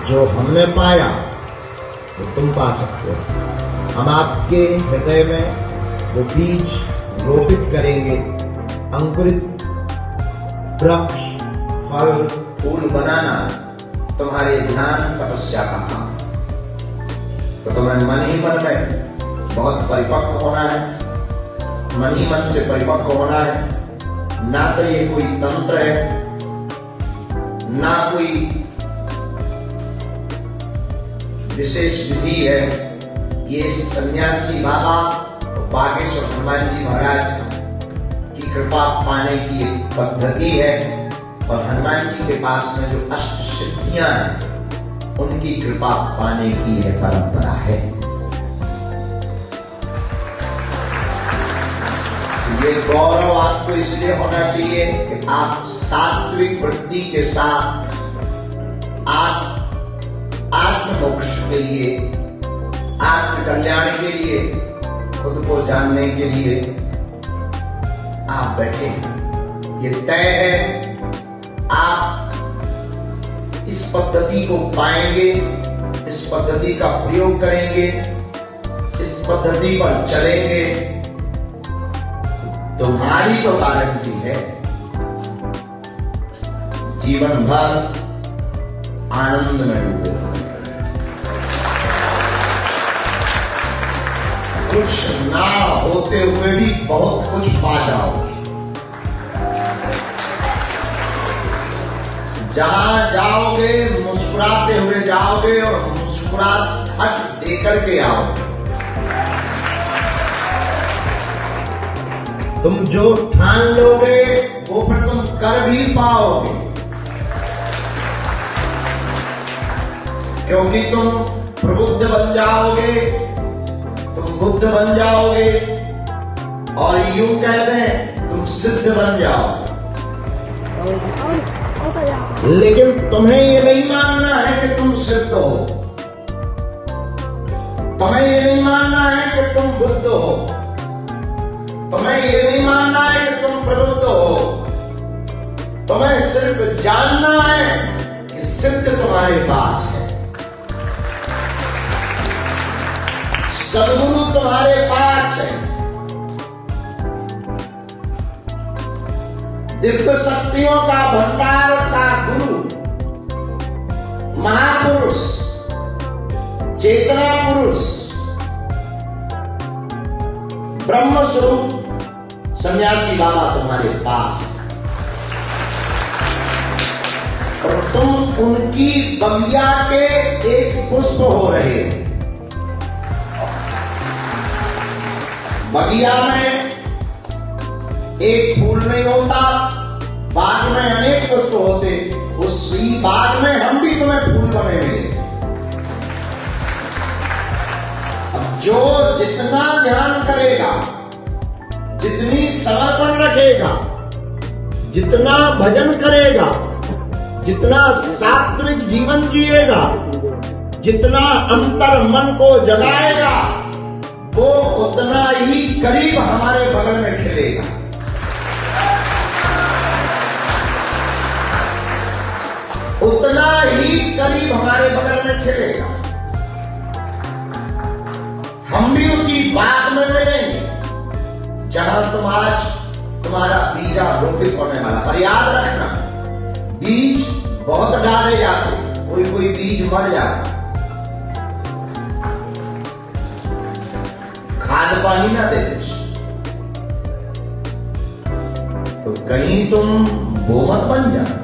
जो हमने पाया वो तुम पा सकते हो। हम आपके हृदय में वो बीज रोपित करेंगे, अंकुरित वृक्ष फल फूल बनाना तुम्हारे ध्यान तपस्या का काम। तो तुम्हें मन ही मन में बहुत परिपक्व होना है, मन ही मन से परिपक्व होना है। ना तो ये कोई तंत्र है, ना कोई विशेष विधि है। ये सन्यासी बाबा और बागेश्वर हनुमान जी महाराज की कृपा पाने की एक पद्धति है। और हनुमान जी के पास में जो अष्ट सिद्धियां हैं उनकी कृपा पाने की यह परंपरा है। ये गौरव आपको इसलिए होना चाहिए कि आप सात्विक वृत्ति के साथ आत्ममोक्ष के लिए, आत्म कल्याण के लिए, खुद को जानने के लिए आप बैठे। ये तय है, आप इस पद्धति को पाएंगे, इस पद्धति का प्रयोग करेंगे, इस पद्धति पर चलेंगे, तुम्हारी तो गारंटी है जीवन भर आनंद में डूबे। कुछ ना होते हुए भी बहुत कुछ पा जाओगे। जहां जाओगे मुस्कुराते हुए जाओगे और मुस्कुराहट देकर के आओगे। तुम जो ठान लोगे वो फिर तुम कर भी पाओगे, क्योंकि तुम प्रबुद्ध बन जाओगे, तुम बुद्ध बन जाओगे और यूं कह दें तुम सिद्ध बन जाओगे। लेकिन तुम्हें ये नहीं मानना है कि तुम सिद्ध हो, तुम्हें ये नहीं मानना है कि तुम बुद्ध हो, तुम्हें ये नहीं मानना है कि तुम प्रबुद्ध हो। तुम्हें सिर्फ जानना है कि सिद्ध तुम्हारे पास है, सद्गुरु तुम्हारे पास है, दिव्य शक्तियों का भंडार का गुरु, महापुरुष, चेतना पुरुष, ब्रह्म स्वरूप सन्यासी बाबा तुम्हारे पास है। और तुम उनकी बगिया के एक पुष्प हो रहे। बगिया में एक फूल नहीं होता, बाग में अनेक पुष्प होते। उसी बाग में हम भी तुम्हें फूल बने मिले। अब जो जितना ध्यान करेगा, जितनी समर्पण रखेगा, जितना भजन करेगा, जितना सात्विक जीवन जिएगा, जितना अंतर मन को जगाएगा, वो उतना ही करीब हमारे बगल में खिलेगा। उतना ही करीब हमारे बगल में खिलेगा। हम भी उसी बाग में मिलेंगे जहां तुम आज तुम्हारा बीजा रोपित होने वाला। पर याद रखना, बीज बहुत डाले जाते, कोई कोई बीज मर जाता। खाद पानी ना दे तो कहीं तुम बोमत बन जाओ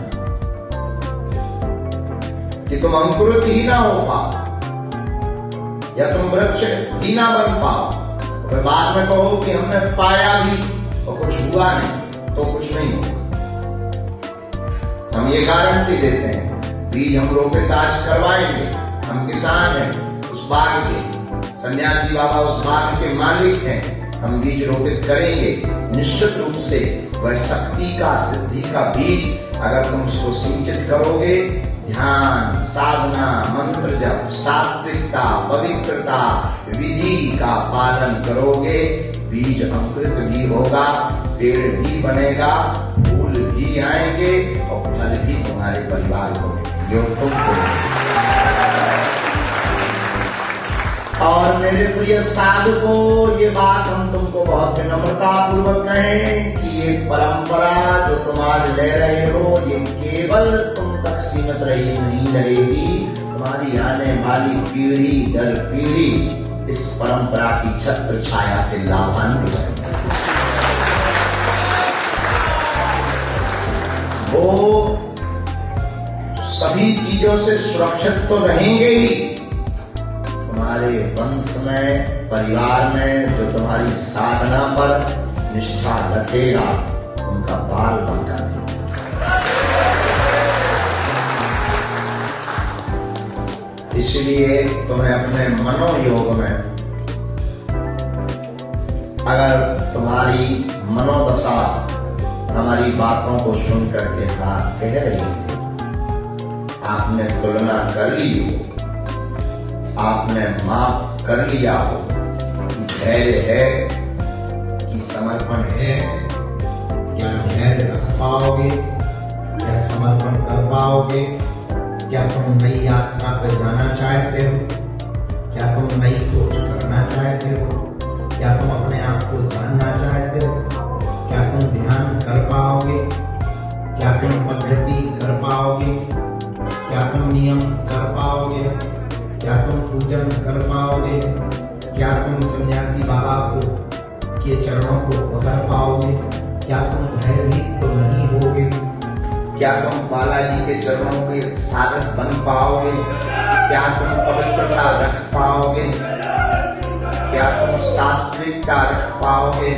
कि तुम अंकुरित ही ना हो पाओ, या तुम वृक्ष ही ना बन पाओ। तो बाद में कहो कि हमने पाया भी और कुछ हुआ नहीं, तो कुछ नहीं हुआ। हम ये गारंटी देते हैं, बीज हम रोपित आज करवाएंगे। हम किसान हैं उस बाग के, सन्यासी बाबा उस बाग के मालिक हैं। हम बीज रोपित करेंगे। निश्चित रूप से वह शक्ति का, सिद्धि का बीज अगर तुम उसको सिंचित करोगे, ध्यान, साधना, मंत्र जप, सात्विकता, पवित्रता, विधि का पालन करोगे, बीज अंकुरित भी होगा, पेड़ भी बनेगा, फूल भी आएंगे और फल भी तुम्हारे परिवार को मिलेंगे और तुमको और मेरे प्रिय साधकों, ये बात हम तुमको बहुत विनम्रता पूर्वक कहें कि ये परंपरा जो तुम आज ले रहे हो, ये केवल तुम तक सीमित नहीं रहेगी। तुम्हारी आने वाली पीढ़ी दर पीढ़ी इस परंपरा की छत्र छाया से लाभान्वित है। वो सभी चीजों से सुरक्षित तो रहेंगे ही, तुम्हारे वंश में, परिवार में जो तुम्हारी साधना पर निष्ठा रखेगा, उनका बाल बांका नहीं। इसलिए तुम्हें अपने मनोयोग में, अगर तुम्हारी मनोदशा हमारी बातों को सुन करके कह रही है, आपने तुलना कर ली हो, आपने माफ कर लिया हो कि धैर्य है कि समर्पण है, क्या धैर्य रख पाओगे, क्या समर्पण कर पाओगे, क्या तुम नई यात्रा पर जाना चाहते हो, क्या तुम नई खोज करना चाहते हो, क्या तुम अपने आप को जानना चाहते हो, क्या तुम ध्यान कर पाओगे, क्या तुम पद्धति कर पाओगे, क्या तुम नियम कर पाओगे, क्या तुम पूजन कर पाओगे, क्या तुम सन्यासी बाबा के चरणों को पकड़ पाओगे, क्या तुम भयभीत तो नहीं होगे, क्या तुम बालाजी के चरणों के साधक बन पाओगे, क्या तुम पवित्रता रख पाओगे, क्या तुम सात्विकता रख पाओगे,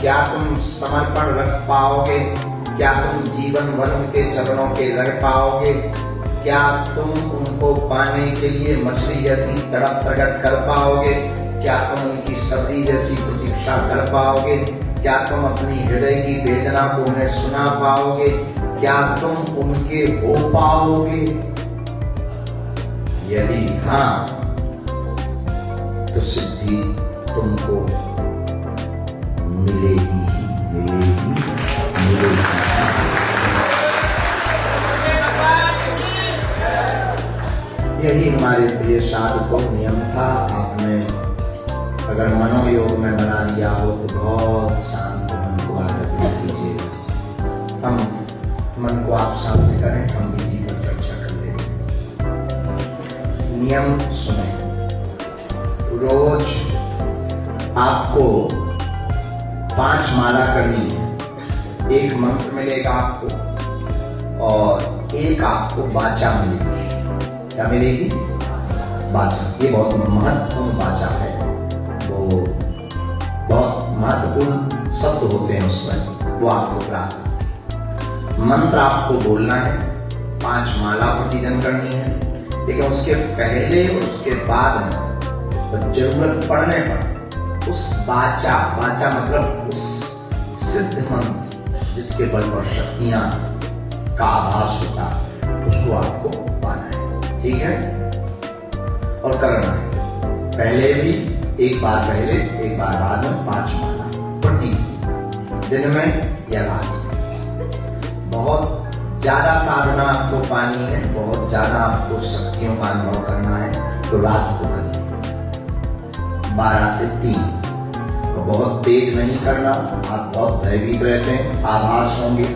क्या तुम समर्पण रख पाओगे, क्या तुम जीवन भर उनके चरणों के रह पाओगे, क्या तुम उनको पाने के लिए मछली जैसी तड़प प्रकट कर पाओगे, क्या तुम उनकी सब्री जैसी प्रतीक्षा कर पाओगे, क्या तुम अपनी हृदय की वेदना को उन्हें सुना पाओगे, क्या तुम उनके हो पाओगे? यदि हाँ, तो सिद्धि तुमको मिलेगी ही मिलेगी। यही हमारे प्रिय साधकों नियम था। आपने अगर मनोयोग में बना लिया हो तो बहुत शांत मन को आदत कीजिए। हम मन को आप शांत करें, हम विधि पर चर्चा कर लेंगे। नियम सुने, रोज आपको 5 माला करनी है। एक मंत्र मिलेगा आपको और एक आपको वाचा मिलेगी। क्या मिलेगी? वाचा। ये बहुत महत्वपूर्ण वाचा है। वो बहुत महत्वपूर्ण शब्द होते हैं उसमें, वो आपको प्राप्त। मंत्र आपको बोलना है, 5 माला प्रतिदिन करनी है, लेकिन उसके पहले और उसके बाद में तो जरूरत पड़ने पर उस वाचा मतलब उस सिद्ध मंत्र जिसके बल पर शक्तियां का आभास होता, उसको आपको पाना है। ठीक है? और करना है पहले भी, एक बार पहले एक बार बाद में 5 माला प्रति दिन में या रात में। बहुत ज्यादा साधना आपको पानी है, बहुत ज्यादा आपको शक्तियों का अनुभव करना है तो रात को करिए 12 से 3। तो बहुत तेज नहीं करना, आप बहुत भयभीत रहते हैं, आभास होंगे।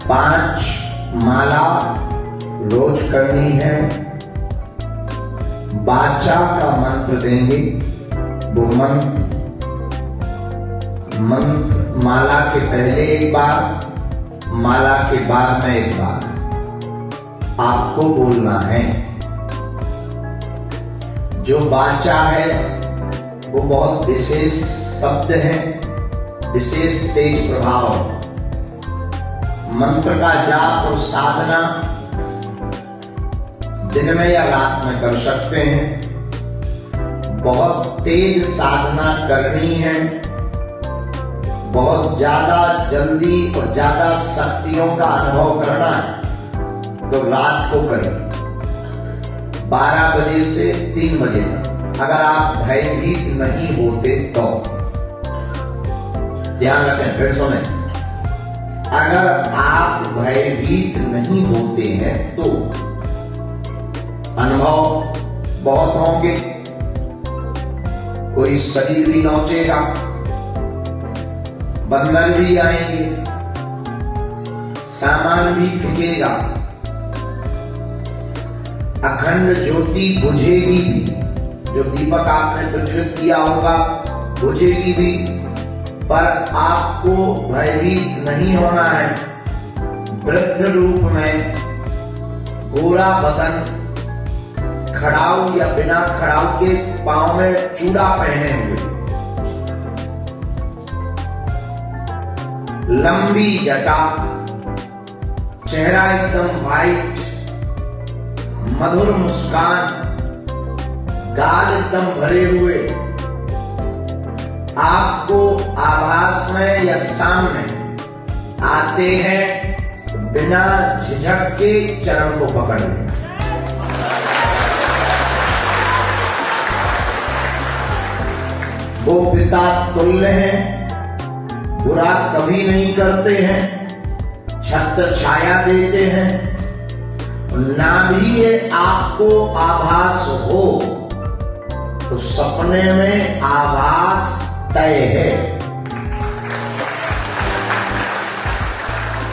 पांच माला रोज करनी है। वाचा का मंत्र देंगे, वो मंत्र माला के पहले एक बार, माला के बाद में एक बार आपको बोलना है। जो वाचा है वो बहुत विशेष शब्द है, विशेष तेज प्रभाव है। मंत्र का जाप और साधना दिन में या रात में कर सकते हैं। बहुत तेज साधना करनी है, बहुत ज्यादा जल्दी और ज्यादा शक्तियों का अनुभव करना है तो रात को करें 12 बजे से 3 बजे तक। अगर आप भयभीत नहीं होते तो ध्यान रखें, फिर सुने। अगर आप भयभीत नहीं होते हैं तो अनुभव बहुत होंगे। कोई शरीर भी नोचेगा, बंदर भी आएंगे, सामान भी फेंकेगा, अखंड ज्योति बुझेगी भी, जो दीपक आपने प्रज्वलित किया होगा बुझेगी भी, पर आपको भयभीत नहीं होना है। वृद्ध रूप में गोरा बदन, खड़ाऊ या बिना खड़ाऊ के पांव में चूड़ा पहने हुए, लंबी जटा, चेहरा एकदम वाइट, मधुर मुस्कान, गाल एकदम भरे हुए, आपको आभास में या सामने आते हैं तो बिना झिझक के चरण को पकड़ लेना। वो पिता तुल्य हैं, बुरा कभी नहीं करते हैं, छत्र छाया देते हैं, ना भी ये आपको आभास हो तो सपने में आभास तय है।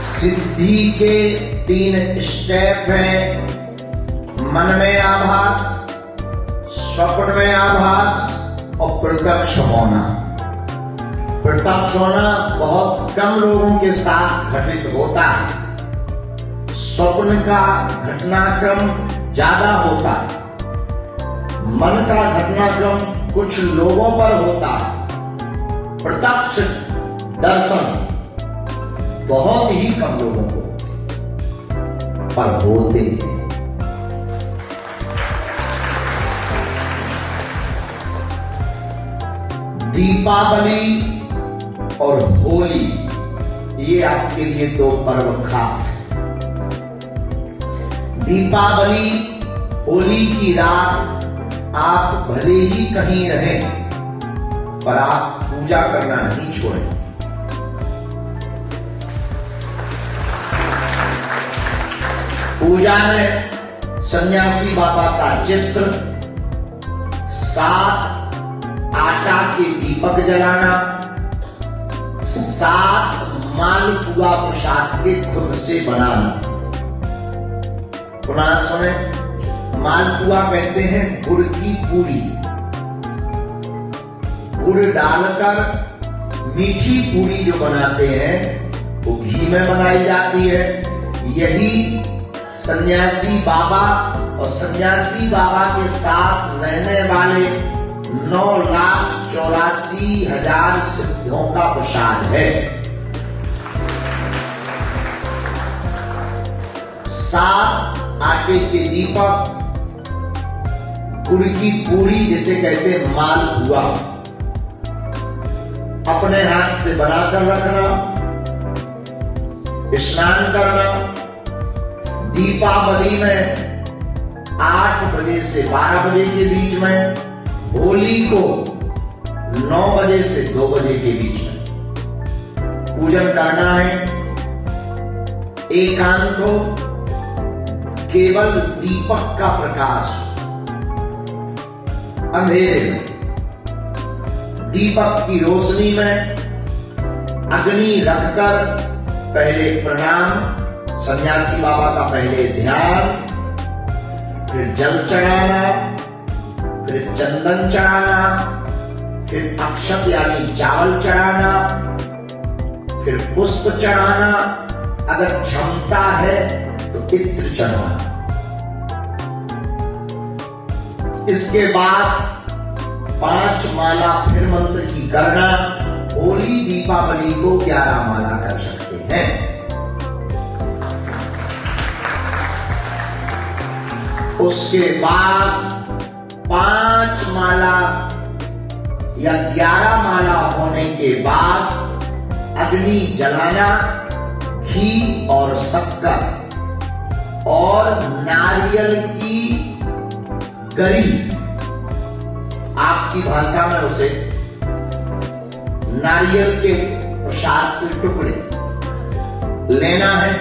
सिद्धि के 3 स्टेप हैं, मन में आभास, स्वप्न में आभास और प्रत्यक्ष होना। प्रत्यक्ष होना बहुत कम लोगों के साथ घटित होता है, स्वप्न का घटनाक्रम ज्यादा होता है, मन का घटनाक्रम कुछ लोगों पर होता है, प्रत्यक्ष दर्शन बहुत ही कम लोगों को पर होते हैं। दीपावली और होली ये आपके लिए 2 पर्व खास है। दीपावली होली की रात आप भले ही कहीं रहें पर आप पूजा करना नहीं छोड़ें। पूजा में सन्यासी बाबा का चित्र, 7 आटा के दीपक जलाना, 7 मालपुआ प्रसाद के खुद से बनाना। पुनः सुने, मालपुआ कहते हैं गुड़ की पूरी। गुड़ डालकर मीठी पूरी जो बनाते हैं वो घी में बनाई जाती है। यही सन्यासी बाबा और सन्यासी बाबा के साथ रहने वाले 9,84,000 सिद्धियों का प्रसाद है। 7 आटे के दीपक, गुड़ की पूरी जिसे कहते हैं मालपुआ, अपने हाथ से बनाकर रखना, स्नान करना। दीपावली में 8 बजे से 12 बजे के बीच में, होली को 9 बजे से 2 बजे के बीच में पूजन करना है। एकांत हो, केवल दीपक का प्रकाश, अंधेरे में दीपक की रोशनी में अग्नि रखकर पहले प्रणाम, सन्यासी बाबा का पहले ध्यान, फिर जल चढ़ाना, फिर चंदन चढ़ाना, फिर अक्षत यानी चावल चढ़ाना, फिर पुष्प चढ़ाना, अगर क्षमता है तो इत्र चढ़ाना। इसके बाद 5 माला फिर मंत्र की करना। होली दीपावली को 11 माला कर सकते हैं। उसके बाद 5 माला या 11 माला होने के बाद अग्नि जलाना, घी और शक्कर और नारियल की गरी, आपकी भाषा में उसे नारियल के प्रसाद के टुकड़े, लेना है।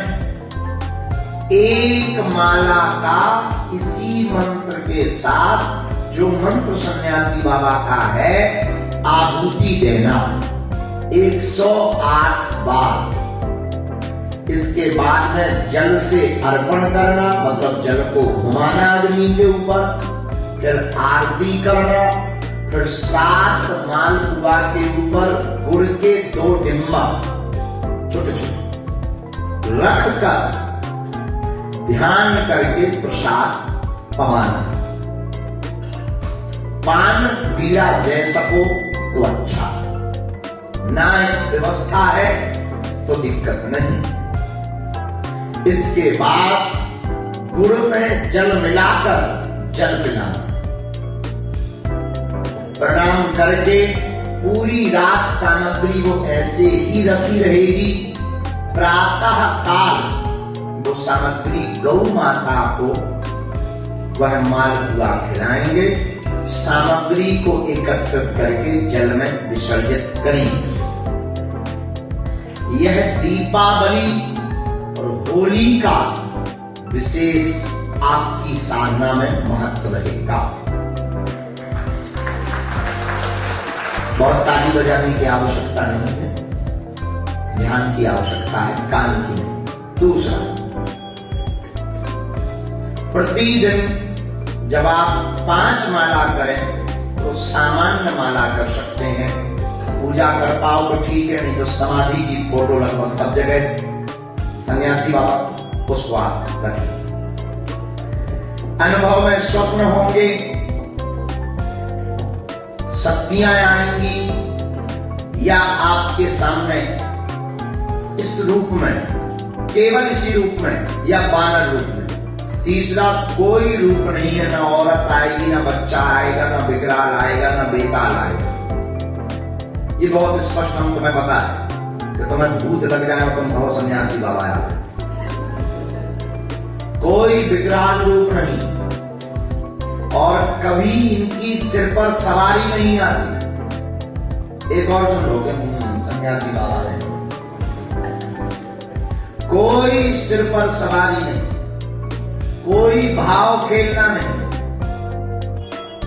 एक माला का इसी मंत्र के साथ, जो मंत्र सन्यासी बाबा का है, आहुति देना 108 बार। इसके बाद में जल से अर्पण करना, मतलब जल को घुमाना अग्नि के ऊपर, फिर आरती करना, फिर 7 मालपुआ के ऊपर गुड़ के 2 डिम्बा छोटे छोटे रख कर ध्यान करके प्रसाद पवाना। पान बीड़ा दे सको तो अच्छा, ना व्यवस्था है तो दिक्कत नहीं। इसके बाद गुड़ में जल मिलाकर जल पिलाना। प्रणाम करके पूरी रात सामग्री वो ऐसे ही रखी रहेगी। प्रातः काल वो सामग्री गौ माता को वह मालपुआ खिलाएंगे। सामग्री को एकत्रित करके जल में विसर्जित करेंगे। यह दीपावली और होली का विशेष आपकी साधना में महत्व रहेगा। बहुत ताली बजाने की आवश्यकता नहीं है, ध्यान की आवश्यकता है, कान की नहीं। दूसरा, प्रतिदिन जब आप 5 माला करें तो सामान्य माला कर सकते हैं। पूजा कर पाओ तो ठीक है, नहीं तो समाधि की फोटो लगभग सब जगह सन्यासी बाबा की, उसको आप रखिए। अनुभव में स्वप्न होंगे, शक्तियां आएंगी, या आपके सामने इस रूप में, केवल इसी रूप में, या बानर रूप में। तीसरा, कोई रूप नहीं है, ना औरत आएगी, ना बच्चा आएगा, ना विकराल आएगा, ना बेताल आएगा। ये बहुत स्पष्ट हम तुम्हें पता है कि तुम्हें भूत लग जाए और तुम कहो सन्यासी बाबा आया। कोई विकराल रूप नहीं, और कभी इनकी सिर पर सवारी नहीं आती। एक और सुन लोगे, सन्यासी बाबा है, कोई सिर पर सवारी नहीं, कोई भाव खेलना नहीं,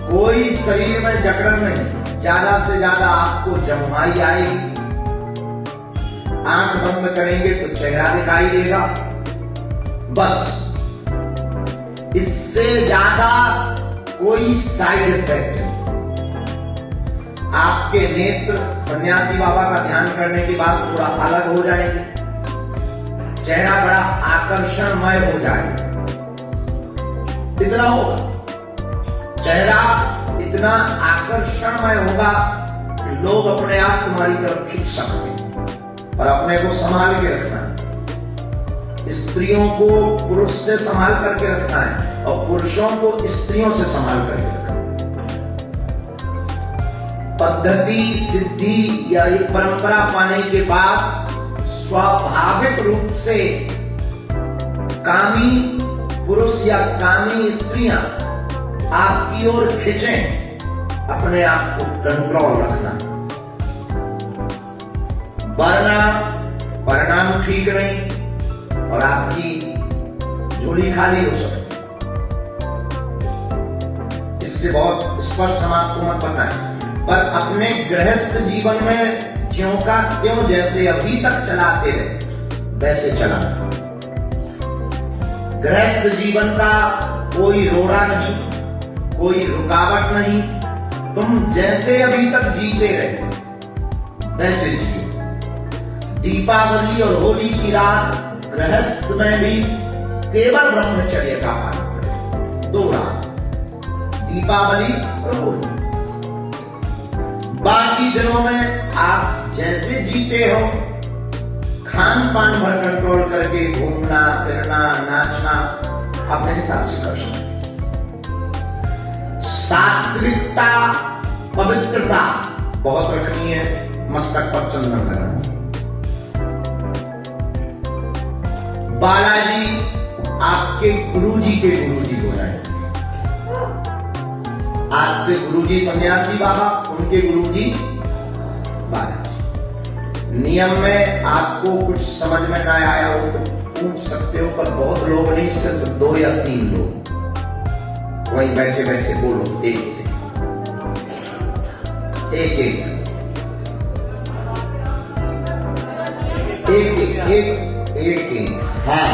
कोई शरीर में जकड़न नहीं। ज्यादा से ज्यादा आपको जम्हाई आएगी, आंख बंद करेंगे तो चेहरा दिखाई देगा, बस। इससे ज्यादा कोई साइड इफेक्ट नहीं। आपके नेत्र सन्यासी बाबा का ध्यान करने के बाद थोड़ा अलग हो जाएंगे, चेहरा बड़ा आकर्षणमय हो जाएगा। इतना होगा, चेहरा इतना आकर्षणमय होगा कि लोग अपने आप तुम्हारी तरफ खींच सकते हैं। और अपने को संभाल के रखना है, स्त्रियों को पुरुष से संभाल करके रखना है, और पुरुषों को स्त्रियों से संभाल करके रखना है। पद्धति, सिद्धि या एक परंपरा पाने के बाद स्वाभाविक रूप से कामी पुरुष या कामी स्त्रियां आपकी ओर खींचें, अपने आप को कंट्रोल रखना, वरना परिणाम ठीक नहीं और आपकी झोली खाली हो सकती। इससे बहुत स्पष्ट हम आपको मत बताएं, पर अपने गृहस्थ जीवन में ज्यों का त्यों जैसे अभी तक चलाते रहे वैसे चलाना। गृहस्थ जीवन का कोई रोड़ा नहीं, कोई रुकावट नहीं, तुम जैसे अभी तक जीते रहे वैसे जियो। दीपावली और होली की रात गृहस्थ में भी केवल ब्रह्मचर्य का पालन करें। 2 रात, दीपावली और होली। बाकी दिनों में आप जैसे जीते हो, खान पान भर कंट्रोल करके घूमना फिरना नाचना अपने हिसाब से कर सकते। सात्विकता, पवित्रता बहुत रखनी है, मस्तक पर चंदन लगाना। बालाजी आपके गुरुजी के गुरुजी हो जाएंगे। आज से गुरुजी सन्यासी बाबा, उनके गुरुजी बालाजी। नियम में आपको कुछ समझ में ना आया हो तो पूछ सकते हो, पर बहुत लोग नहीं, सिर्फ 2 या 3 लोग वहीं बैठे बैठे बोलो तेज से, एक एक एक एक एक एक एक। हाँ,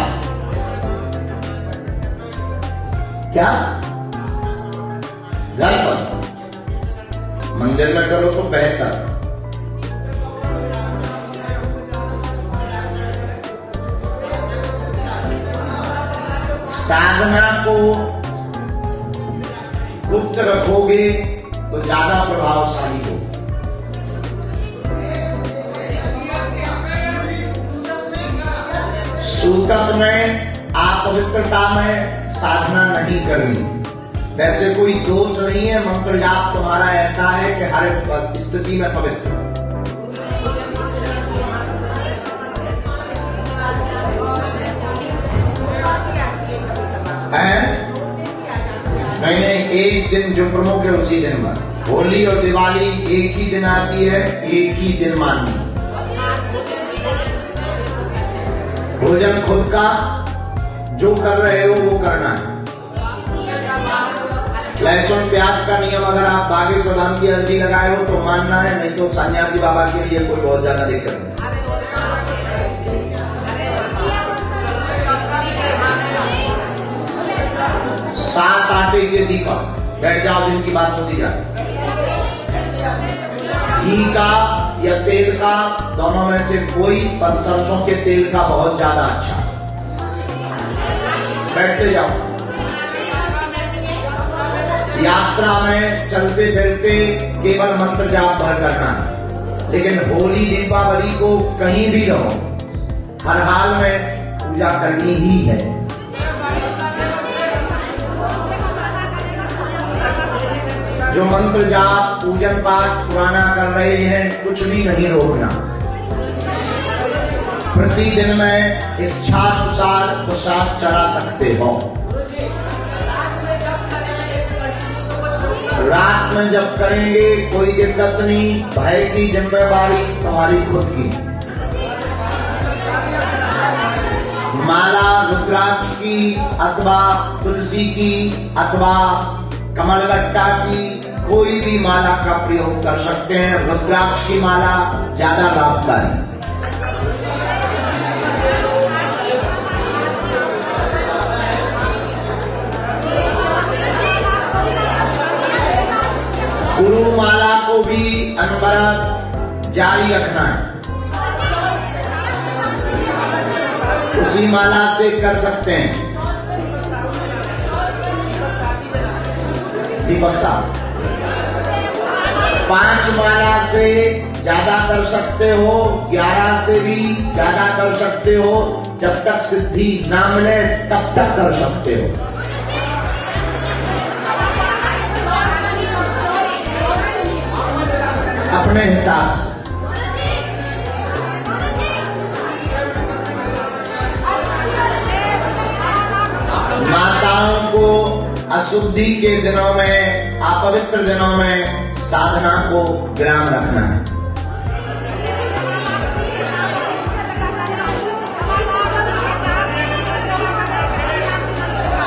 क्या घर पर, मंदिर में करो तो बेहतर। साधना को गुप्त रखोगे तो ज्यादा प्रभावशाली हो। सूतक में अपवित्रता में साधना नहीं करनी। वैसे कोई दोष नहीं है, मंत्र जाप तुम्हारा ऐसा है कि हर स्थिति में पवित्र है। नहीं, एक दिन जो प्रमुख है उसी दिन में। होली और दिवाली एक ही दिन आती है, एक ही दिन माननी। भोजन खुद का, जो कर रहे हो वो करना है। लहसुन प्याज का नियम अगर आप बागेश्वर धाम की अर्जी लगाए हो तो मानना है, नहीं तो सन्यासी बाबा के लिए कोई बहुत ज्यादा दिक्कत नहीं। 7 आटे के दीपक, बैठ जाओ जिनकी बात होती जाए। घी का या तेल का, दोनों में से कोई, पर सरसों के तेल का बहुत ज्यादा अच्छा। बैठते जाओ। यात्रा में चलते फिरते केवल मंत्र जाप भर करना है, लेकिन होली दीपावली को कहीं भी रहो, हर हाल में पूजा करनी ही है। जो मंत्र जाप पूजन पाठ पुराना कर रहे हैं, कुछ भी नहीं रोकना। प्रतिदिन में इच्छा अनुसार प्रसाद चढ़ा सकते हो। रात में जब करेंगे कोई दिक्कत नहीं, भय की जिम्मेवारी तुम्हारी खुद की। माला रुद्राक्ष की अथवा तुलसी की अथवा कमलगट्टा की, कोई भी माला का प्रयोग कर सकते हैं। रुद्राक्ष की माला ज्यादा लाभकारी। गुरु माला को भी अनवरत जारी रखना है, उसी माला से कर सकते हैं। दीपक साहब 5 माला से ज्यादा कर सकते हो, 11 से भी ज्यादा कर सकते हो। जब तक सिद्धि ना मिले तब तक कर सकते हो। अपने हिसाब से। माताओं को अशुद्धि के दिनों में, अपवित्र दिनों में साधना को विराम रखना है।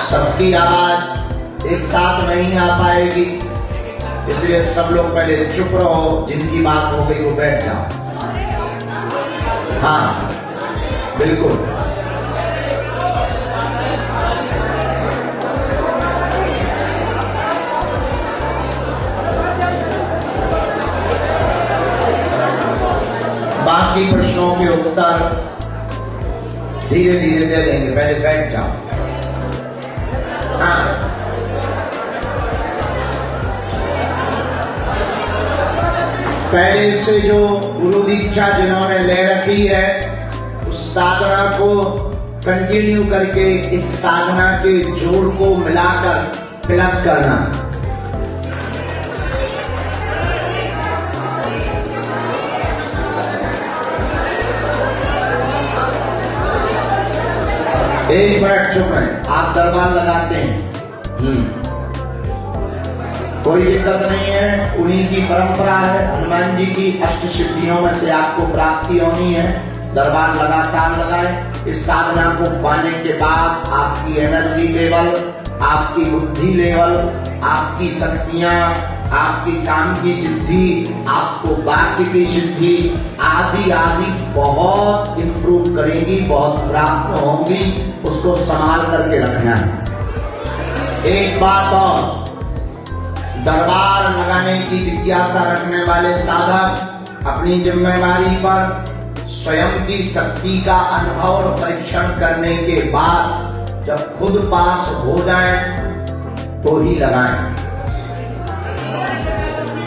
सबकी आवाज एक साथ नहीं आ पाएगी, इसलिए सब लोग पहले चुप रहो। जिनकी बात हो गई वो बैठ जाओ। हाँ बिल्कुल। बाकी प्रश्नों के उत्तर धीरे धीरे दे देंगे, पहले बैठ जाओ। हाँ, पहले से जो गुरु दीक्षा जिन्होंने ले रखी है, उस साधना को कंटिन्यू करके इस साधना के जोड़ को मिलाकर प्लस करना। एक मिनट चुप रहे, आप दरबार लगाते हैं। कोई दिक्कत नहीं है, उन्हीं की परंपरा है। हनुमान जी की अष्ट सिद्धियों में से आपको प्राप्ति होनी है। दरबार लगातार लगाएं। इस साधना को पाने के बाद आपकी एनर्जी लेवल, आपकी बुद्धि लेवल, आपकी शक्तियां, आपकी काम की सिद्धि, आपको वाक्य की सिद्धि आदि आदि बहुत इंप्रूव करेगी, बहुत प्राप्त होंगी। उसको संभाल करके रखना है। एक बात और, दरबार लगाने की जिज्ञासा रखने वाले साधक अपनी जिम्मेदारी पर स्वयं की शक्ति का अनुभव और परीक्षण करने के बाद जब खुद पास हो जाए तो ही लगाएं।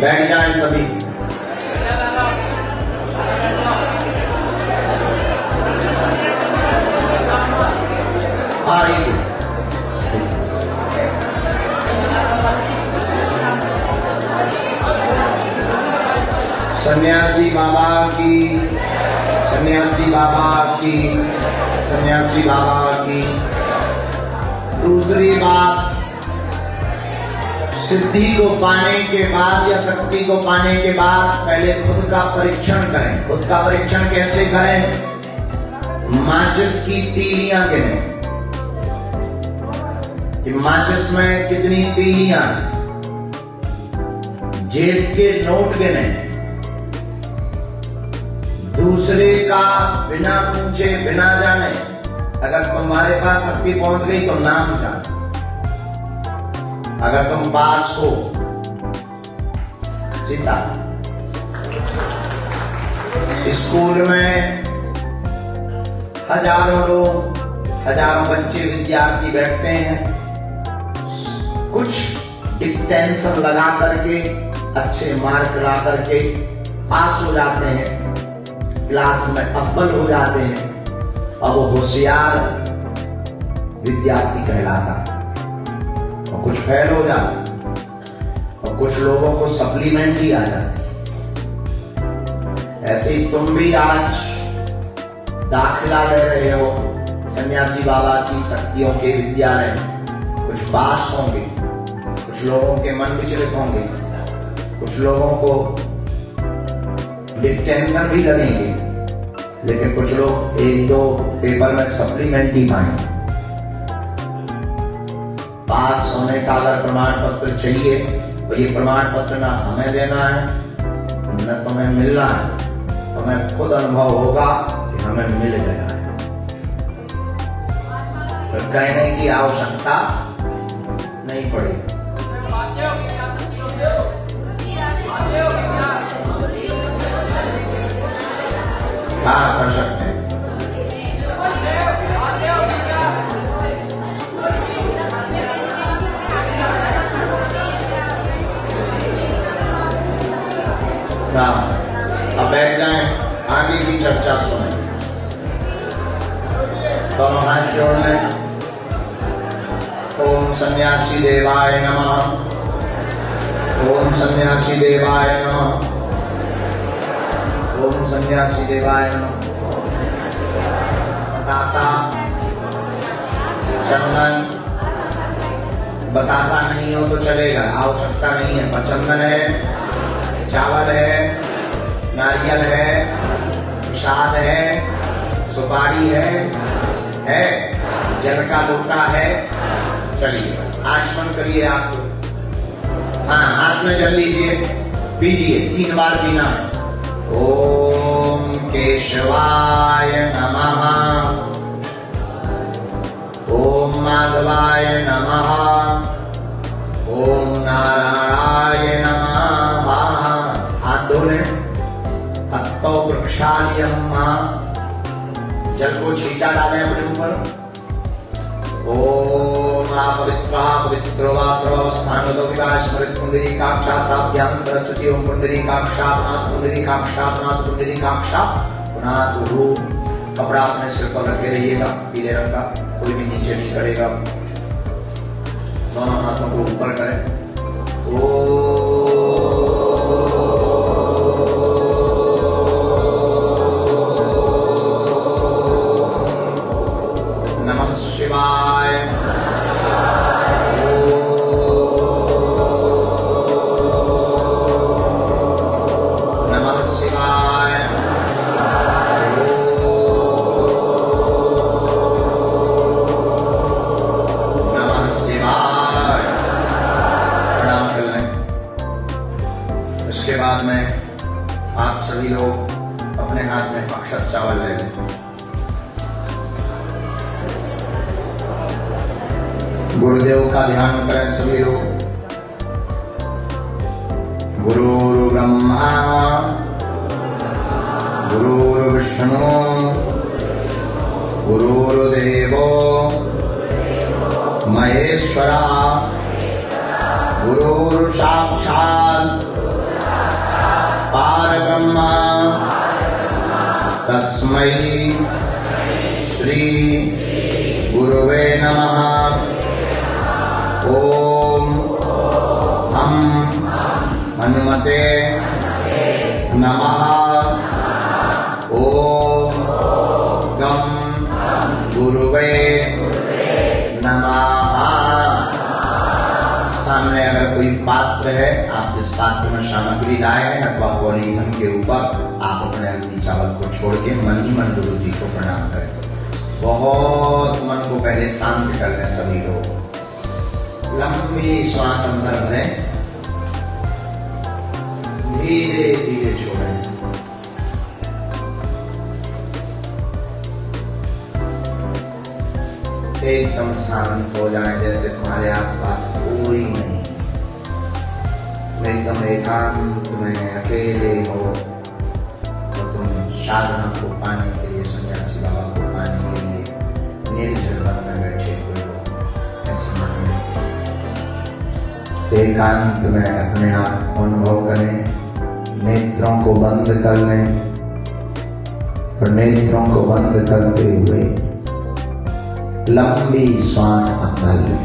बैठ जाएं सभी। आइए। सन्यासी बाबा की, सन्यासी बाबा की, सन्यासी बाबा की। दूसरी बात, सिद्धि को पाने के बाद या शक्ति को पाने के बाद पहले खुद का परीक्षण करें। खुद का परीक्षण कैसे करें? माचिस की तीलियां गिनें कि माचिस में कितनी तीलियां। जेब के नोट गिनें। दूसरे का बिना पूछे बिना जाने अगर तुम्हारे पास शक्ति पहुंच गई तो नाम जान। अगर तुम पास हो सीता। स्कूल में हजारों लोग, हजारों बच्चे विद्यार्थी बैठते हैं। कुछ डिस्टेंशन लगा करके, अच्छे मार्क ला करके पास हो जाते हैं, क्लास में अव्वल हो जाते हैं और वो होशियार विद्यार्थी कहलाता है। और कुछ फेल हो जाते और कुछ लोगों को सप्लीमेंट ही आ जाती। ऐसे ही तुम भी आज दाखिला ले रहे हो सन्यासी बाबा की शक्तियों के विद्यालय में। कुछ पास होंगे, कुछ लोगों के मन विचलित होंगे, कुछ लोगों को टेंशन भी लगेंगे, लेकिन कुछ लोग एक दो पेपर में सप्लीमेंट ही पाएंगे। पास होने का अगर प्रमाण पत्र चाहिए तो ये प्रमाण पत्र ना हमें देना है न तुम्हें मिलना है, तुम्हें खुद अनुभव होगा कि हमें मिल गया है। तो कहने की आवश्यकता नहीं पड़ेगी। हाँ, कर सकते हैं। अब बैठ जाएं, आगे की चर्चा सुने। दोनों हाथ जोड़ लें। ओम सन्यासी देवाय नमः। ओम सन्यासी देवाय नमः। ओम सन्यासी देवाय नमः। बतासा, चंदन, बतासा नहीं हो तो चलेगा, आवश्यकता नहीं है, पर चंदन है, चावल है, नारियल है, प्रसाद है, सुपारी है, जल का लोटा है। चलिए आचमन करिए। आपको हाँ, हाथ में जल लीजिए, पीजिए, 3 बार पीना है। ओम केशवाय नमः। ओम माधवाय नमः। ओम नारायणाय नमः। हाथ धो लें। हस्तौ वृक्षालियम्। जल को छींटा डालें अपने ऊपर। ओम पवित्र पवित्रो वा सर्वस्थानगतो विकास स्मृत पुंडरीकाक्षाभ्यंतर शुचि। ओम पुंडरीकाक्षापनाथ पुंडरीकाक्षापनाथ पुंडरीकाक्षापनाथ। कपड़ा अपने सिर पर रखे रहिएगा, पीले रंग का, कोई भी नीचे नहीं करेगा। दोनों हाथों को ऊपर करें। नमः शिवाय। अपने हाथ में अक्षत चावल ले लें। गुरुदेव का ध्यान करें सभी लोग। गुरुर् ब्रह्मा गुरुर्विष्णु गुरुर्देवो महेश्वरा गुरुर् साक्षात् परब्रह्म तस्मै श्री गुरुवे नमः। ओम हम हनुमते नमः। ओम गम गुरुवे नमः। सामने अगर कोई पात्र है, आप जिस पात्र में सामग्री लाए हैं अथवा पॉलीथीन के ऊपर आप अपने हल्दी चावल को छोड़ के मन ही मन गुरु जी को प्रणाम करें। बहुत मन को पहले शांत कर लें सभी लोग। लंबी श्वास अंदर भरें, धीरे धीरे छोड़ें। एकदम शांत हो जाएं, जैसे तुम्हारे आसपास कोई नहीं। एकदम एकांत में अकेले हो तो तुम साधना को पाने के लिए, सन्यासी बाबा को पाने के लिए निर्जल वन में बैठे हुए हो। ऐसे मन में एकांत में अपने आप को अनुभव करें। नेत्रों को बंद कर लें और नेत्रों को बंद करते हुए लंबी श्वास अंदर लें।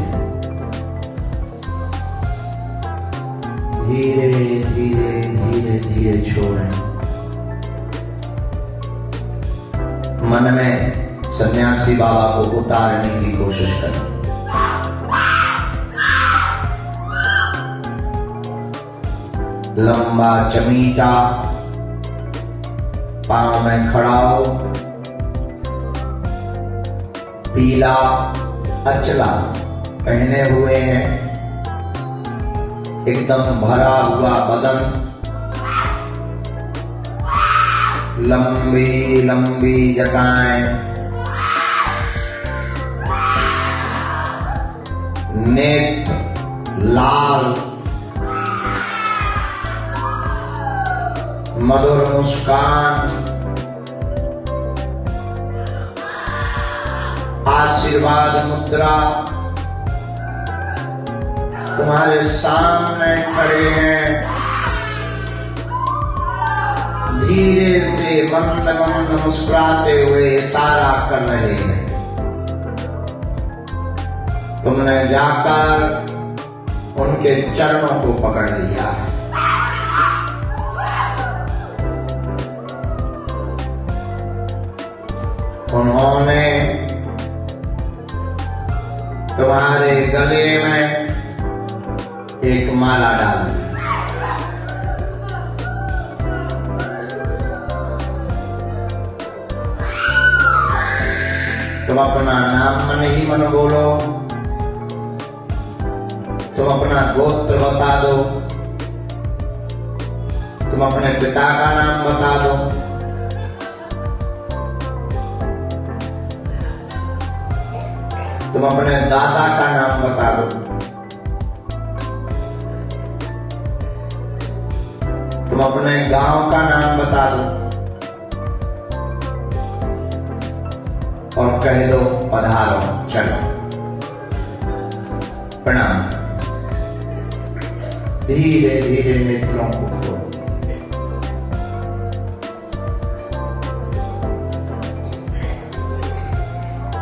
धीरे धीरे धीरे धीरे छोड़ें। मन में सन्यासी बाबा को उतारने की कोशिश करें। लंबा चमीटा पांव में खड़ा हो, पीला अचला पहने हुए हैं, एकदम भरा हुआ बदन, लंबी लंबी जटाएं, नेत्र लाल, मधुर मुस्कान, आशीर्वाद मुद्रा तुम्हारे सामने खड़े हैं। धीरे से मंद मंद मुस्कुराते हुए इशारा कर रहे हैं। तुमने जाकर उनके चरणों को पकड़ लिया है। उन्होंने तुम्हारे गले में एक माला डाल दी। तुम अपना नाम मन ही मन बोलो। तुम अपना गोत्र बता दो। तुम अपने पिता का नाम बता दो। तुम अपने दादा का नाम बता दो। तुम अपने गांव का नाम बता दो और कह दो पधारो, चलो प्रणाम। धीरे धीरे नेत्रों को खोलो।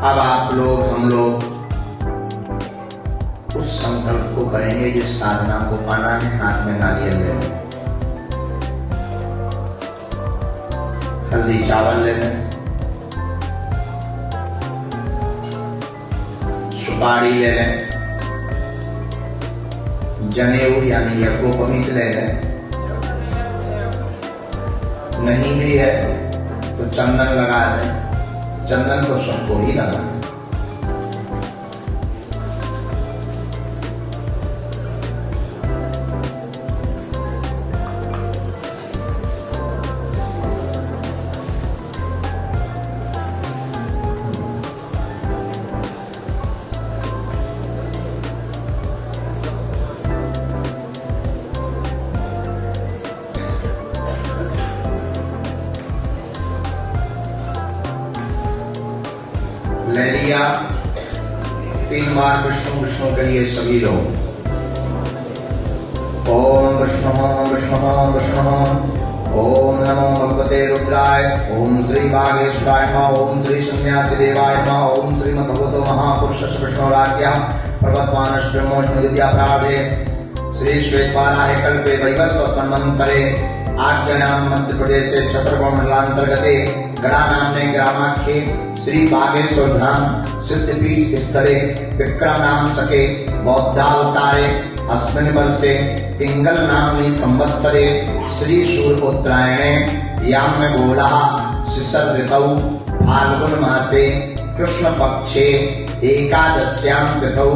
अब आप लोग, हम लोग उस संकल्प को करेंगे जिस साधना को पाना है। हाथ में नारियल ले लें, हल्दी चावल ले लें, सुपारी ले लें, जनेऊ यानी यज्ञोपवीत ले लें। नहीं भी है तो चंदन लगा दें। चंदन को सबको ही लगाना। लिया। 3 बार विष्णु विष्णु कहिए सभी लोग। ओम विष्णु विष्णु विष्णु। ओम नमो भगवते रुद्राय। ओम श्री बागेश्वराय नमः। ओम श्री सन्यासी देवाय नमः। ओम श्रीमद् भगवतो महापुरुषस्य विष्णुराज्ञा प्रवर्तमानस्य ब्रह्मोष्ण विद्या प्रारब्धे श्री श्वेतवाराहे कल्पे वैवस्वतन्वन्तरे आज्ञायां मध्य प्रदेशे छत्रपति मंडलांतर्गते गणा नामने ग्रामाख्ये श्री बागेश्वर धाम सिद्धपीठ स्थले विक्रम नाम सके बौद्धावतारे अस्मिन् वर्षे पिंगल नामनि संवत्सरे श्री सूर्योत्तरायणे याम्यगोलः शिशिर ऋतौ फाल्गुन मासे कृष्ण पक्षे एकादश्यां तिथौ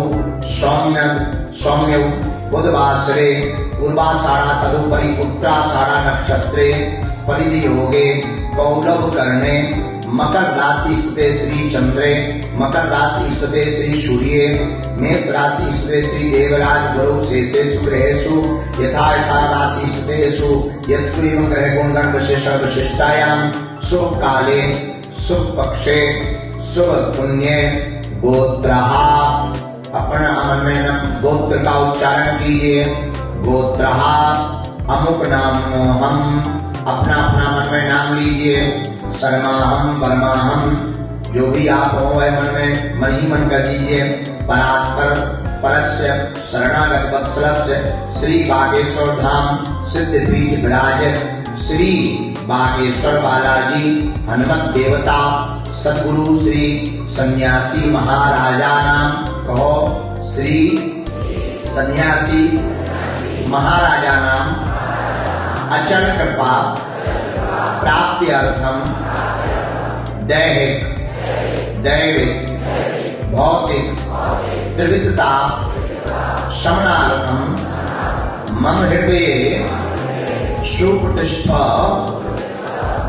सौम्यौ बुधवासरे पूर्वाषाढ़ा तदुपरि उत्तराषाढ़ा नक्षत्रे परिधि योगे कौलव करणे मकर राशि स्थिते श्री चंद्रे मकर राशि स्थिते श्री सूर्ये मेष राशि स्थिते श्री देवराज गुरु शेषेषु ग्रहेषु यथा यथा राशि स्थितेषु यत्सु एवं ग्रह गुण गण विशेष विशिष्टायां शुभ काले शुभ पक्षे शुभ पुण्ये गोत्रः। अपना मन में गोत्र का उच्चारण कीजिए। गोत्रः अमुक नाम हम। अपना अपना मन में नाम लीजिए। शर्माहम वर्माहम जो भी आप हो वह मन ही मन कर दीजिए। परात्पर परस्य शरणागत वत्सलस्य श्री बागेश्वर धाम सिद्धपीठ विराजित श्री बागेश्वर बालाजी हनुमत देवता सद्गुरु श्री सन्यासी महाराजा नाम कहो। श्री सन्यासी महाराजा नाम अचल कृपा प्राप्ति अर्थम दैहिक दैविक भौतिक त्रिविधता शमनार्थम मम हृदये सुप्रतिष्ठा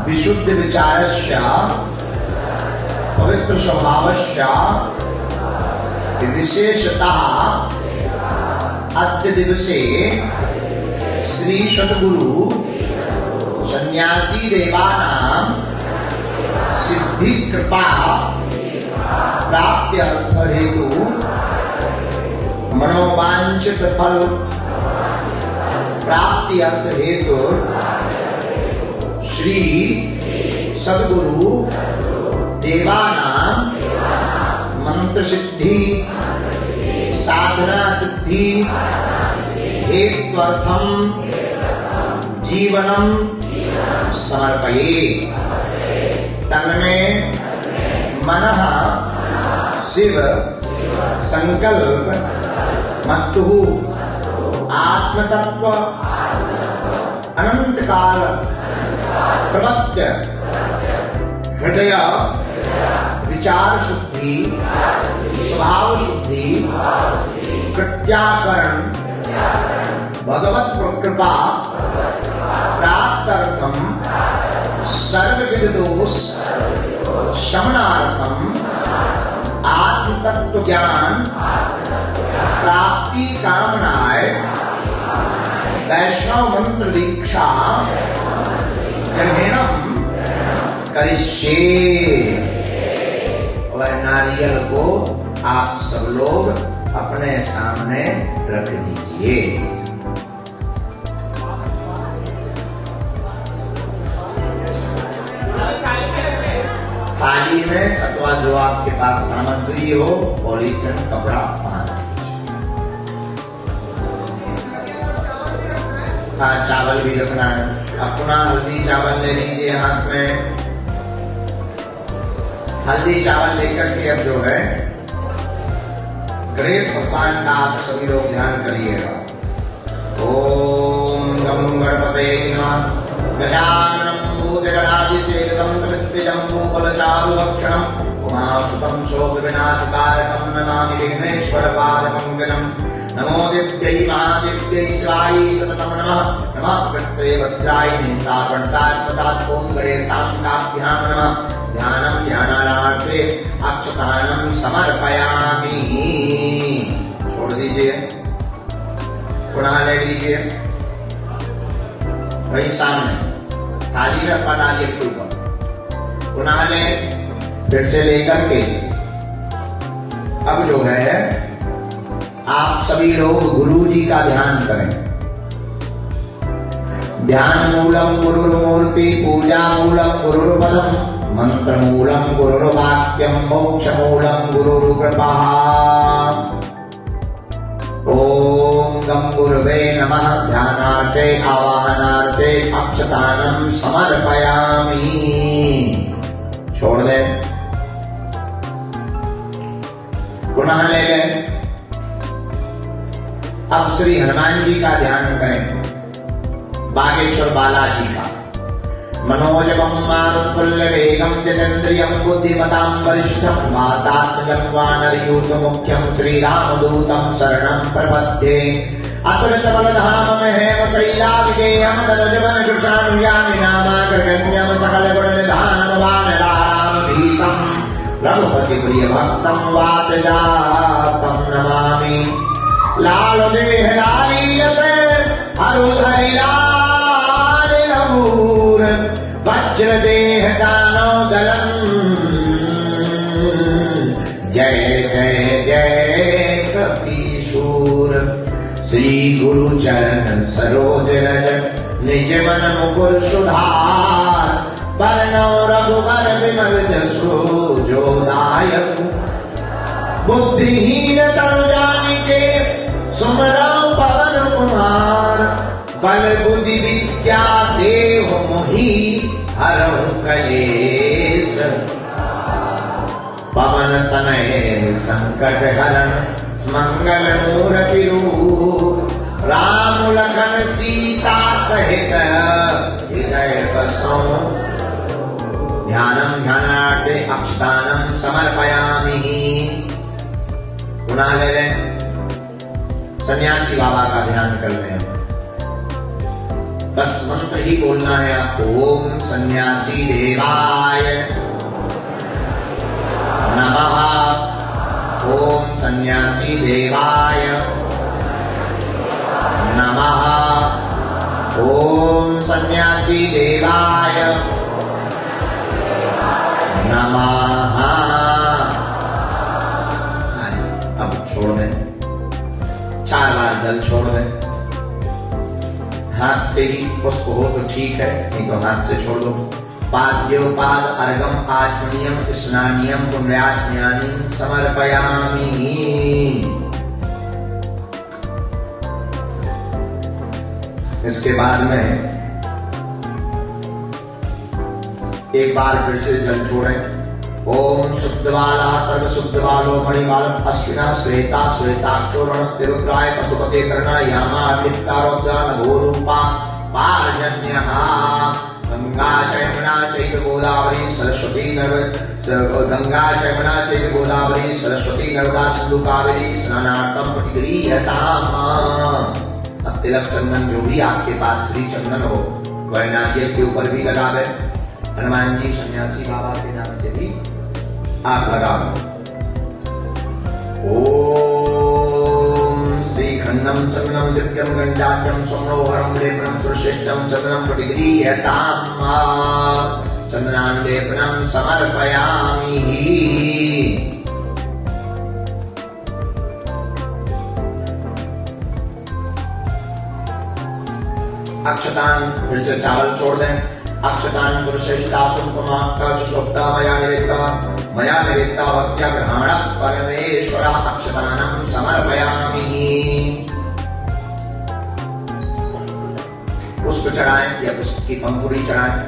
विशुद्ध विचारस्य पवित्र स्वभावस्य विशेषतः अद्य दिवसे श्री सद्गुरु सन्यासी देवानां सिद्धि कृपा प्राप्ति अर्थ हेतु मनोवांछित फल प्राप्ति अर्थ हेतु श्री सद्गुरु देवानां मंत्र सिद्धि साधना सिद्धि हेत्वर्थम जीवनम समर्पये। तन्मे मनः शिव संकल्प मस्तु आत्मतत्व अनंत काल प्रवत्य हृदय विचार शुद्धि स्वभाव शुद्धि कृत्याकरण भगवत कृपा प्राप्त्यर्थम सर्वविध दोष शमनार्थम आत्म तत्व ज्ञान प्राप्ति कामनाय वैष्णव मंत्र दीक्षा ग्रहणम करिष्ये। और नारियल को आप सब लोग अपने सामने रख दीजिए। थाली में अथवा जो आपके पास सामग्री हो पॉलीथिन कपड़ा बांध चावल भी रखना है। अपना हल्दी चावल ले लीजिए हाथ में। हल्दी चावल लेकर के अब जो है गणेश भगवान का आप सभी लोग ध्यान करिएगा। ओम गम गणपते नमः। गजाननं भूतगणादिसेवितं त्रिजम्बूफलचारुभक्षणम् उमासुतं शोकविनाशकारकं नमामि विघ्नेश्वरपादपङ्कजम्। नमो दिव्यै महादिव्यै शिवायै सततं नमः। नमः कृत्रे भद्राय निन्दापण्डास्पदात् ॐ गणेशाङ्काभ्यां नमः। ध्यानं ध्यानार्थे अक्षतानं समर्पयामि। छोड़ दीजिए, पुनः ले लीजिए वही सामने थाली में अथवा नारियल के ऊपर। पुनः ले, फिर से लेकर के अब जो है आप सभी लोग गुरु जी का ध्यान करें। ध्यान मूलम गुरुर्मूर्ति, पूजा मूलम गुरुर्पदम, मंत्र मूलम गुरुर्वाक्यम, मोक्ष मूलम गुरुर्कृपा। ओम गं गुरुवे नमः। ध्यानार्थे आवाहनार्थे अक्षतानं समर्पयामि। छोड़ दे, पुनः ले ले। अब श्री हनुमान जी का ध्यान करें, बागेश्वर बालाजी का। मनोजवं मारुततुल्य वेगं जितेन्द्रियं बुद्धिमतां वरिष्ठं वातात्मजं वानरयूथमुख्यं श्रीरामदूतं शरणं प्रपद्ये। अतुलितबलधामं हेमशैलाविधेयं तनुजवनकृशानुयामि नामाग्रगण्यं सकलगुणनिधानं वानरारामधीशं रघुपतिप्रियभक्तं वातजातं नमामि। लाल देह लालीयते अरुधरि लाल नमूर, वज्र देह दानो दलम। जय जय जय कपीशूर। श्री गुरु चरण सरोज रज निज मन मुकुर सुधार, बरनौ रघुबर विमल जसु जो दायक। बुद्धिहीन तनु जानिके सुमरौ पवन कुमार, बल बुद्धि विद्या देव मोहि हरहु कलेश। पवन तनय संकट हरण मंगल मूर्ति रूप, राम लखन सीता सहित हृदय बसौ। ध्यानं ध्यानार्थे अक्षतानं समर्पयामि। पुनः ले लें, सन्यासी बाबा का ध्यान कर लें। बस मंत्र ही बोलना है आपको। ओम सन्यासी देवाय नमः। ओम सन्यासी देवाय नमः। ओम सन्यासी देवाय नमः। अब छोड़ दें, 4 बार जल छोड़ दें। हाथ से ही पुष्प हो तो ठीक है, नहीं तो हाथ से छोड़ दो। पाद्योपाद अर्घम आचमनीयम स्नानियम पुण्यास्मयानि समर्पयामि। इसके बाद में एक बार फिर से जल छोड़ें। ओम शुद्धवाला सर्व शुद्धवालो मणिवाल अश्विना श्वेता श्वेताक्षोरणस्तिरुद्राय पशुपते कर्णा यामा लिप्तारोद्रा नभोरूपा पारजन्यः। गंगा यमुना चैव गोदावरी सरस्वती नर्मदा सिंधु कावेरी स्नानार्थं प्रतिगृह्यताम्। अब तिलक चंदन जो भी आपके पास श्री चंदन हो वह नारियल के ऊपर भी लगावे। हनुमान जी सन्यासी बाबा के नाम से भी आप लगाओ। ओम श्री खंडम चंदनम दिव्यम गंडाट्यम सोमरोहरम लेपनम सुरश्रेष्ठम चंदनम प्रतिगृह्यताम्। चंदनान लेपनम समर्पयामि। अक्षतान फिर से चावल छोड़ दें। अक्षतान पुरुषेष्टा कुंकुमाक्ता सुषुप्ता मया निवेदिता भक्त्या ग्रहण परमेश्वर। अक्षतानं समर्पयामि। पुष्प चढ़ाएं या पुष्प की पंखुड़ी चढ़ाएं।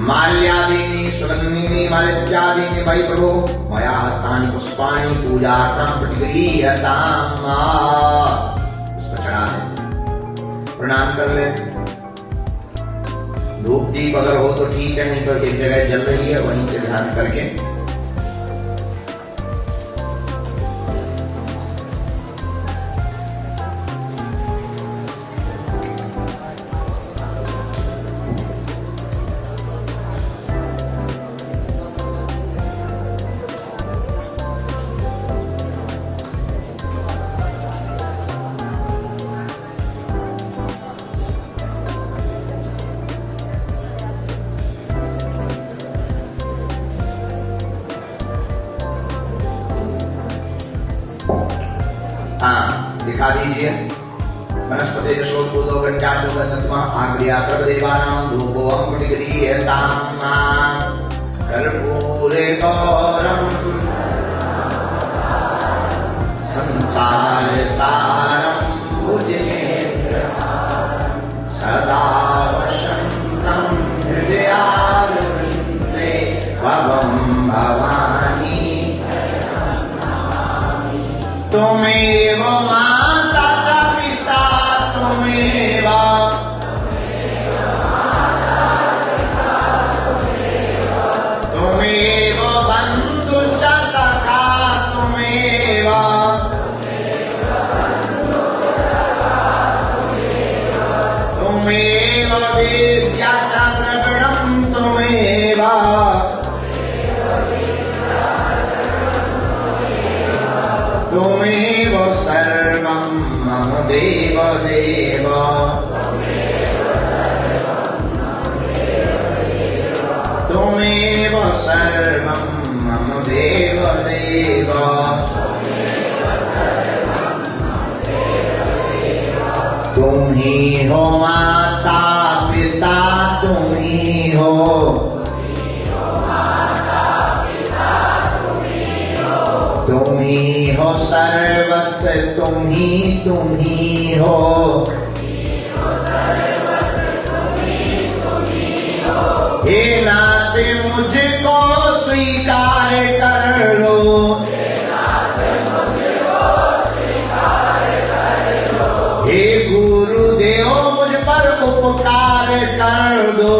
माल्यादीनि सुगंधीनि मालित्यादीनि वै प्रभो मया हस्तानि पुष्पाणि पूजार्थं प्रतिगृह्यताम्। पुष्प चढ़ा दें, प्रणाम कर लें। धूप दीप अगर हो तो ठीक है, नहीं तो एक जगह जल रही है वहीं से ध्यान करके दिखा दीजिए। वनस्पति यशोद्भूतो गट्टाटो गजत्मा आग्र्या सर्वदेवानां धूपोऽहं प्रतिगृह्यताम् कर्पूरे गौरम् संसार सारं भुजगेन्द्र सदा वसन्तं हृदयारविन्दे भवं भवानी त्वमेव माता च पिता त्वमेव त्वमेव बन्धुश्च सखा त्वमेव त्वमेव विद्या च द्रविणं त्वमेव त्वमेव सर्वं मम देव देव त्वमेव सर्वं मम देव देव तुम ही हो माता पिता तुम ही हो तुम ही हो सर्वस्व तुम ही हो हे नाथ मुझको स्वीकार कर लो हे गुरुदेव मुझ पर उपकार कर दो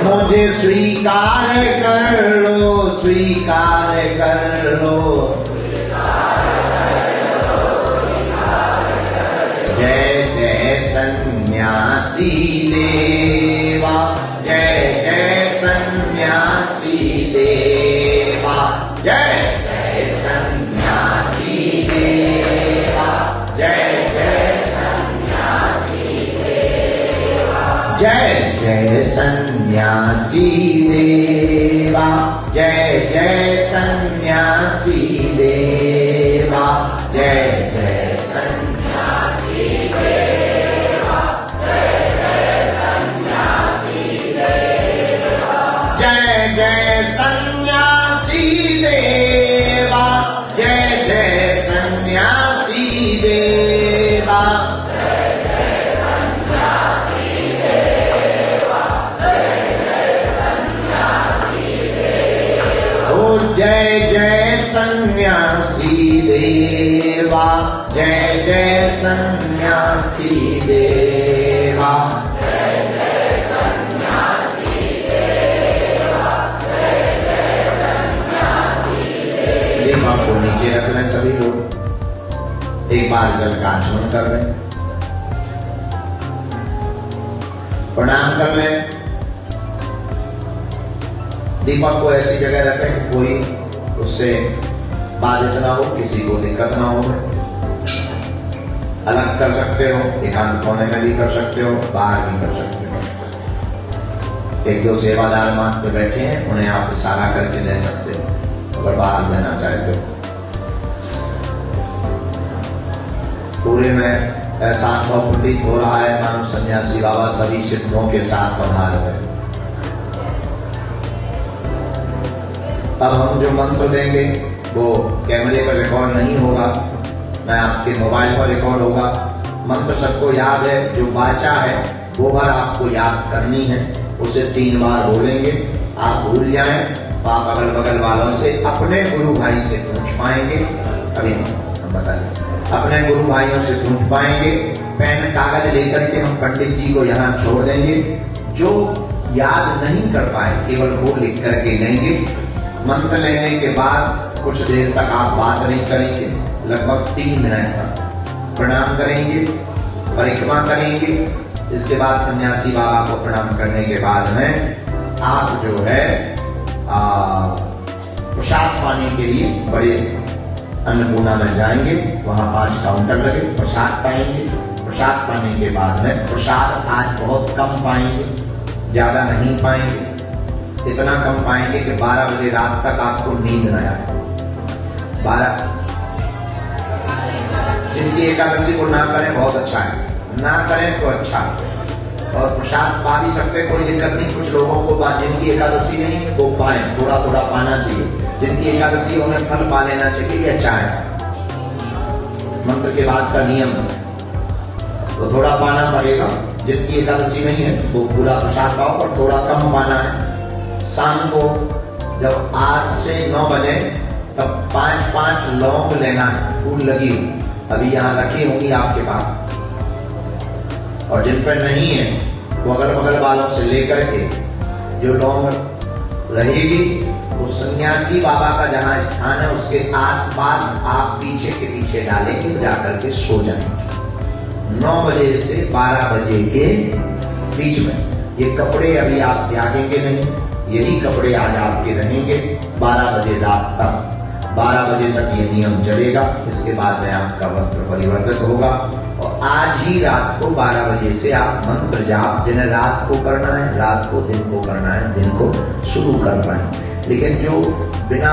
मुझे स्वीकार कर लो स्वीकार कर लो जय जय सन्यासी देवा जय जय सन्यासी देवा जय जय सन्यासी देवा जय जय सन्यासी देवा जय जय सन्यासी देवा जय जय सन्यासी देवा जय जय सन्यासी देवा जय जय सन्यासी देवा जय जय सन्यासी देवा जय जय सन्यासी देवा जय जय सन्यासी देवा जय जय सन्यासी देवा जय जय सन्यासी देवा जय जय सन्यासी देवा को नीचे रख लें सभी लोग एक बार जल का आचमन कर लें प्रणाम कर लें दीपक को ऐसी जगह रखें कि कोई उससे बाधित ना हो किसी को दिक्कत ना हो अलग कर सकते हो एकांत कोने में भी कर सकते हो बाहर भी कर सकते हो एक दो सेवादार मात्र बैठे हैं उन्हें आप इशारा करके ले सकते हो अगर बाहर लेना चाहते हो पूरे में ऐसा अनुभव प्रतीत हो रहा है मानो सन्यासी बाबा सभी सिद्धों के साथ पधार हुए अब हम जो मंत्र देंगे वो कैमरे पर रिकॉर्ड नहीं होगा मैं आपके मोबाइल पर रिकॉर्ड होगा मंत्र सबको याद है जो वाचा है वो बार आपको याद करनी है उसे 3 बार बोलेंगे आप भूल जाएं तो आप अगल बगल वालों से अपने गुरु भाई से पूछ पाएंगे अभी हम बताइए अपने गुरु भाइयों से पूछ पाएंगे पेन कागज लेकर के हम पंडित जी को यहाँ छोड़ देंगे जो याद नहीं कर पाए केवल वो लिख करके लेंगे मंत्र लेने के बाद कुछ देर तक आप बात नहीं करेंगे लगभग 3 मिनट तक प्रणाम करेंगे परिक्रमा करेंगे इसके बाद सन्यासी बाबा को प्रणाम करने के बाद में आप जो है प्रसाद पाने के लिए बड़े अन्नपूर्णा में जाएंगे वहां 5 काउंटर लगे प्रसाद पाएंगे प्रसाद पाने के बाद में प्रसाद आज बहुत कम पाएंगे ज्यादा नहीं पाएंगे इतना कम पाएंगे कि 12 बजे रात तक आपको नींद न आए 12 जिनकी एकादशी को ना करें बहुत अच्छा है, ना करें तो अच्छा है। और प्रसाद पा भी सकते, कोई दिक्कत नहीं। कुछ लोगों को जिनकी एकादशी नहीं है वो पाए, थोड़ा थोड़ा पाना चाहिए। जिनकी एकादशी उन्हें फल पा लेना चाहिए, ये अच्छा है। मंत्र के बाद का नियम तो थोड़ा पाना पड़ेगा। जिनकी एकादशी नहीं है वो पूरा प्रसाद पाओ, और थोड़ा कम पाना है। शाम को जब 8 से 9 बजे तब 5-5 लौंग लेना है, फूल लगी हुई, अभी यहाँ रखी होंगी आपके पास। और जिन पर नहीं है वो अगल बगल वालों से लेकर के जो लौंग रहेगी वो सन्यासी बाबा का जहाँ स्थान है उसके आसपास आप पीछे के पीछे डालेंगे, जाकर के सो जाएंगे 9 बजे से 12 बजे के बीच में। ये कपड़े अभी आप त्यागेंगे नहीं, यही कपड़े आज आपके रहेंगे 12 बजे रात तक। 12 बजे तक ये नियम चलेगा। इसके बाद में आपका वस्त्र परिवर्तित होगा। और आज ही रात को 12 बजे से आप मंत्र जाप, जिन्हें रात को करना है रात को, दिन को करना है दिन को, शुरू कर पाएंगे। लेकिन जो बिना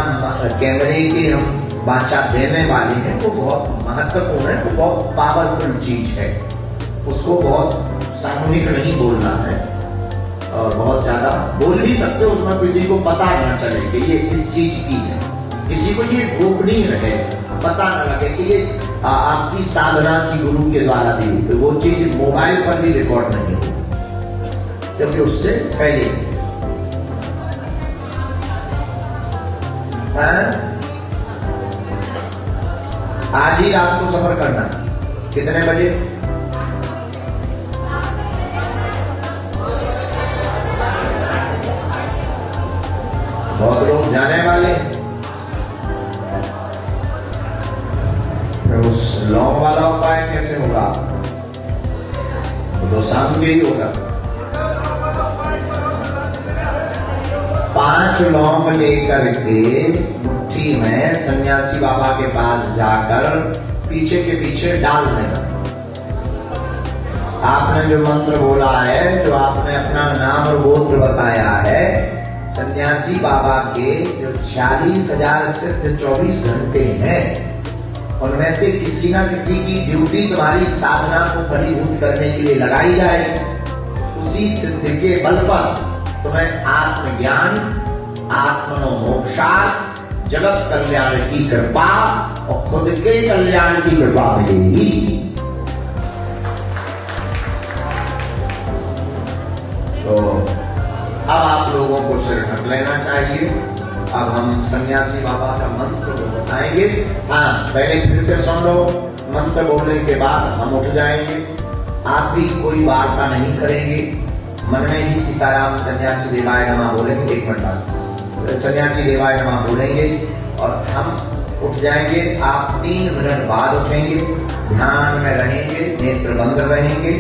कैमरे के हम वाचा देने वाले हैं वो बहुत महत्वपूर्ण है, वो बहुत पावरफुल चीज है। उसको बहुत सामूहिक नहीं बोलना है, और बहुत ज्यादा बोल भी सकते हो, उसमें किसी को पता ना चले कि ये इस चीज की है, किसी को ये गोपनीय रहे, पता न लगे कि ये आपकी साधना की गुरु के द्वारा दी। तो वो चीज मोबाइल पर भी रिकॉर्ड नहीं हो, क्योंकि उससे फैलेगी। आज ही रात को सफर करना। कितने बजे? बहुत लोग जाने वाले, उस लौंग वाला उपाय कैसे होगा? तो शाम के ही होगा। 5 लौंग लेकर के मुट्ठी में सन्यासी बाबा के पास जाकर पीछे के पीछे डाल देना। आपने जो मंत्र बोला है, जो आपने अपना नाम और गोत्र बताया है, सन्यासी बाबा के जो 40,000 सिद्ध 24 घंटे हैं, उनमें से किसी ना किसी की ड्यूटी तुम्हारी साधना को फलीभूत करने के लिए लगाई जाए। उसी सिद्ध के बल पर तुम्हें आत्मज्ञान, आत्मनो मोक्षात्, जगत कल्याण की कृपा और खुद के कल्याण की कृपा मिलेगी। तो अब आप लोगों को सिर ढक लेना चाहिए। अब हम सन्यासी बाबा का मंत्र बताएंगे। हाँ, पहले फिर से सुन लो। मंत्र बोलने के बाद हम उठ जाएंगे। आप भी कोई वार्ता नहीं करेंगे, मन में ही सीताराम सन्यासी देवाय नमः बोलेंगे। 1 मिनट बाद सन्यासी देवाय नमः बोलेंगे और हम उठ जाएंगे। आप 3 मिनट बाद उठेंगे, ध्यान में रहेंगे, नेत्र बंद रहेंगे।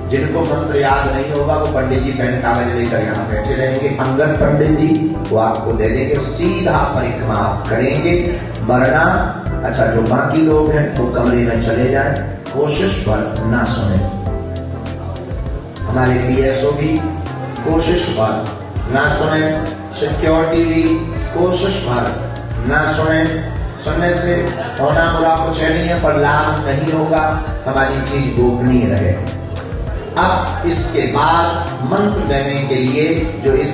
जिनको मंत्र याद नहीं होगा वो पंडित जी पेन कागज लेकर यहाँ बैठे रहेंगे। अंगद पंडित जी वो आपको दे देंगे, सीधा परिक्रमा आप करेंगे। वरना अच्छा, जो बाकी लोग हैं वो कमरे में चले जाएं, कोशिश पर ना सुने। हमारे PSO भी कोशिश पर ना सुने, सिक्योरिटी भी कोशिश पर ना सुने। सुनने से होना बुरा कुछ नहीं है, पर लाभ नहीं होगा, हमारी चीज गोपनीय रहे। अब इसके बाद मंत्र देने के लिए जो इस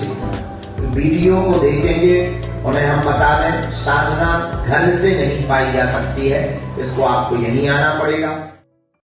वीडियो को देखेंगे उन्हें हम बता दें, साधना घर से नहीं पाई जा सकती है, इसको आपको यहीं आना पड़ेगा।